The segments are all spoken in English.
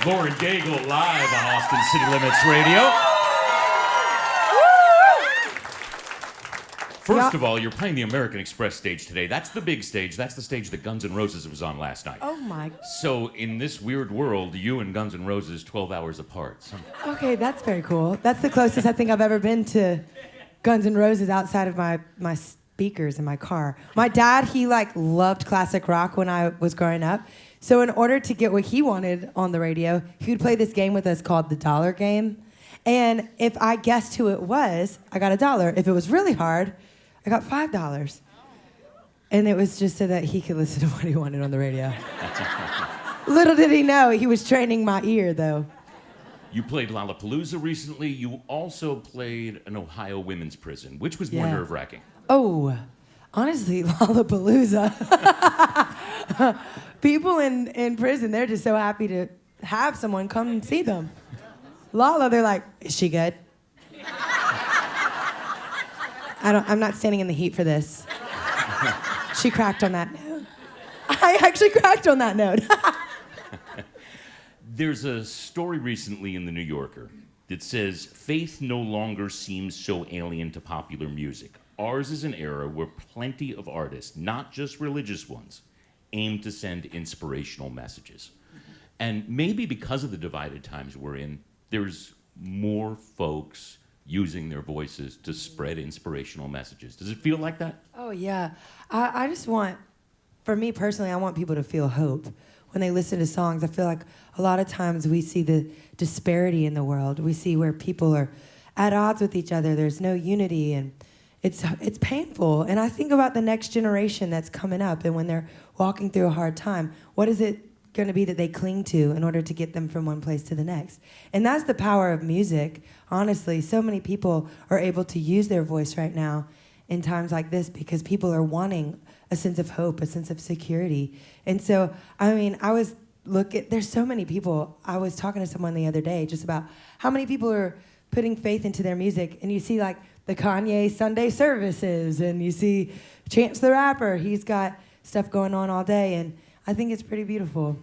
Lauren Daigle live on Austin City Limits Radio. First of all, you're playing the American Express stage today. That's the big stage. That's the stage that Guns N' Roses was on last night. Oh my. So in this weird world, you and Guns N' Roses 12 hours apart. Okay, that's very cool. That's the closest I think I've ever been to Guns N' Roses outside of my speakers in my car. My dad, he loved classic rock when I was growing up. So in order to get what he wanted on the radio, he would play this game with us called the Dollar Game. And if I guessed who it was, I got $1. If it was really hard, I got $5. And it was just so that he could listen to what he wanted on the radio. Little did he know, he was training my ear, though. You played Lollapalooza recently. You also played an Ohio women's prison. Which was more nerve-wracking? Oh, honestly, Lollapalooza. People in prison, they're just so happy to have someone come and see them. Lala, they're like, is she good? I'm not standing in the heat for this. She cracked on that note. I actually cracked on that note. There's a story recently in The New Yorker that says, faith no longer seems so alien to popular music. Ours is an era where plenty of artists, not just religious ones, aim to send inspirational messages. And maybe because of the divided times we're in, there's more folks using their voices to spread inspirational messages. Does it feel like that? Oh, yeah. I just want, for me personally, I want people to feel hope. When they listen to songs, I feel like a lot of times we see the disparity in the world. We see where people are at odds with each other. There's no unity, and it's painful. And I think about the next generation that's coming up, and when they're walking through a hard time, what is it going to be that they cling to in order to get them from one place to the next? And that's the power of music. Honestly, so many people are able to use their voice right now in times like this because people are wanting a sense of hope, a sense of security. And so, I mean, there's so many people. I was talking to someone the other day just about how many people are putting faith into their music. And you see like the Kanye Sunday services, and you see Chance the Rapper. He's got stuff going on all day, and I think it's pretty beautiful.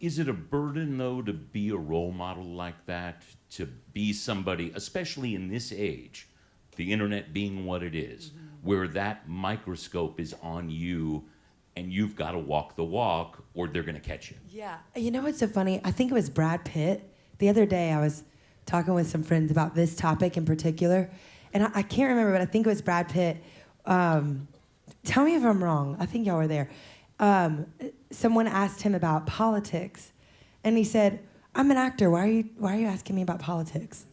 Is it a burden, though, to be a role model like that, to be somebody, especially in this age, the internet being what it is, where that microscope is on you and you've got to walk the walk or they're going to catch you? Yeah. You know what's so funny? I think it was Brad Pitt. The other day I was talking with some friends about this topic in particular, and I can't remember, but I think it was Brad Pitt. Tell me if I'm wrong. I think y'all were there. Someone asked him about politics, and he said, "I'm an actor. Why are you asking me about politics?"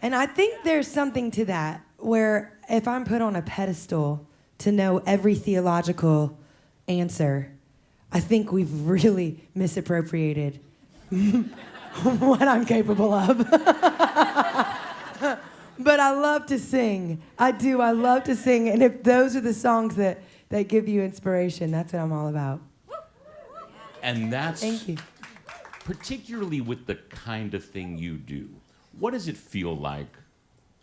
And I think there's something to that, where if I'm put on a pedestal to know every theological answer, I think we've really misappropriated what I'm capable of. But I love to sing. I do. I love to sing. And if those are the songs that give you inspiration, that's what I'm all about. And that's Thank you. Particularly with the kind of thing you do. What does it feel like,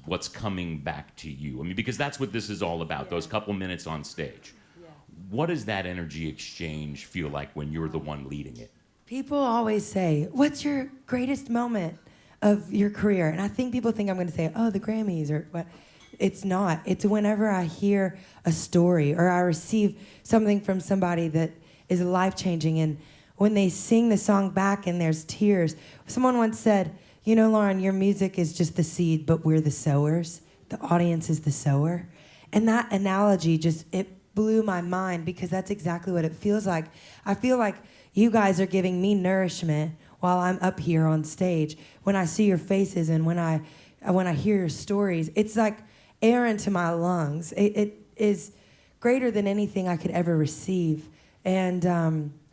what's coming back to you? I mean, because that's what this is all about, those couple minutes on stage. Yeah. What does that energy exchange feel like when you're the one leading it? People always say, what's your greatest moment of your career? And I think people think I'm going to say, oh, the Grammys or what. It's not. It's whenever I hear a story or I receive something from somebody that is life-changing, and when they sing the song back and there's tears. Someone once said, you know, Lauren, your music is just the seed, but we're the sowers. The audience is the sower. And that analogy it blew my mind, because that's exactly what it feels like. I feel like you guys are giving me nourishment while I'm up here on stage. When I see your faces and when I hear your stories, it's like air into my lungs. It is greater than anything I could ever receive. And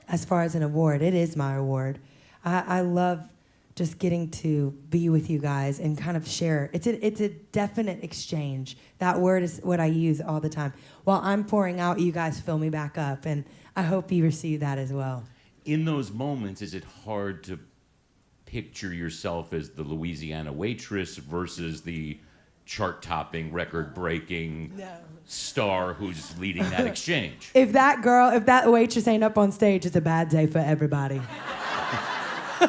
as far as an award, it is my award. I love just getting to be with you guys and kind of share. It's a definite exchange. That word is what I use all the time. While I'm pouring out, you guys fill me back up, and I hope you receive that as well. In those moments, is it hard to picture yourself as the Louisiana waitress versus the chart-topping, record-breaking star who's leading that exchange? If that waitress ain't up on stage, it's a bad day for everybody.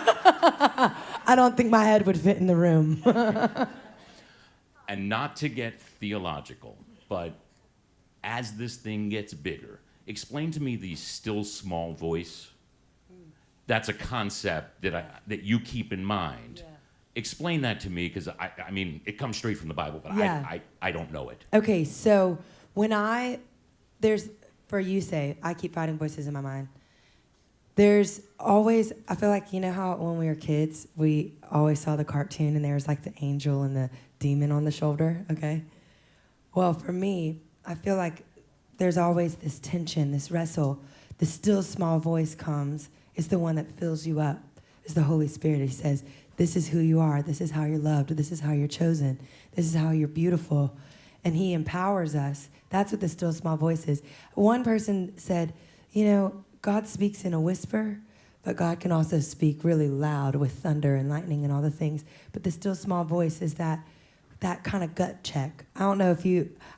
I don't think my head would fit in the room. And not to get theological, but as this thing gets bigger, explain to me the still small voice. That's a concept that you keep in mind. Yeah. Explain that to me, because I mean, it comes straight from the Bible, but Yeah. I don't know it. Okay, so when there's, for you say, I keep fighting voices in my mind. There's always, I feel like, you know how when we were kids, we always saw the cartoon and there was like the angel and the demon on the shoulder, okay? Well, for me, I feel like there's always this tension, this wrestle. The still small voice comes. It's the one that fills you up. It's the Holy Spirit. He says, this is who you are. This is how you're loved. This is how you're chosen. This is how you're beautiful. And he empowers us. That's what the still small voice is. One person said, you know, God speaks in a whisper, but God can also speak really loud with thunder and lightning and all the things. But the still small voice is that kind of gut check. I don't know if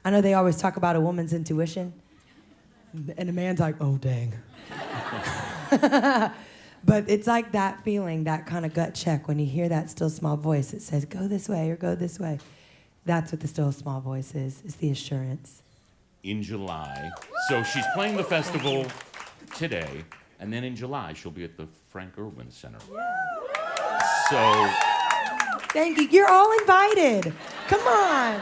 I know they always talk about a woman's intuition. And a man's like, oh, dang. But it's like that feeling, that kind of gut check when you hear that still small voice that says, go this way or go this way. That's what the still small voice is the assurance. In July, so she's playing the festival today, and then in July she'll be at the Frank Erwin Center. So, Thank you. You're all invited. Come on.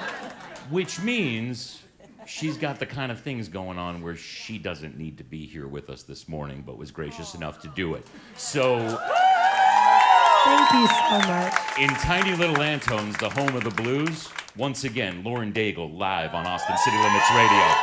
which means she's got the kind of things going on where she doesn't need to be here with us this morning, but was gracious enough to do it. So, Thank you so much. in tiny little Antone's, the home of the blues, once again, Lauren Daigle live on Austin City Limits Radio.